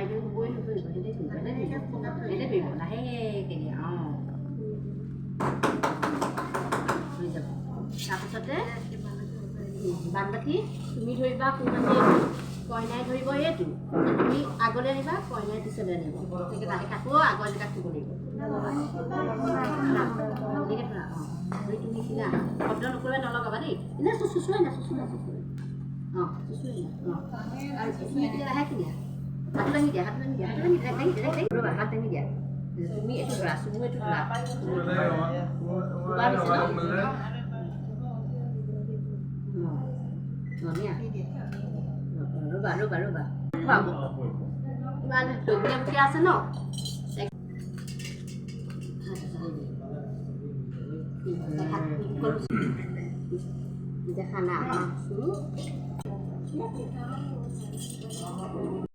বাইদেউ গৈ নধৰিব সিহঁতে ধৰিব লাহেকৈ দিয়ে হৈ যাব তাৰপিছতে বানবাটি তুমি ধৰিবা কোনবাটি কইনাই ধৰিব এইটো তুমি আগলৈ আনিবা কইনাই পিছলৈ আনিব গতিকে লাহে কাকো আগৰ জেগাত থ'ব লাগিব এনেকৈ ধৰা ধৰি তুমি কিনা শব্দ নকৰিবা নলগাবা দেই এনেই চুচুৱাই না চুচুৱাই চুচুৱাই চুচুৱাই না আৰু তুমি এতিয়া লাহেকৈ দিয়া হাত দাঙি দিয়া হাত দাঙি দিয়া ৰ'বা হাত দাঙি দিয়া তুমি এইটো ধৰা চুমু এইটো ধৰা ৰ'বা ইমান দগীয়া পুঠীয়া আছে ন দেখা না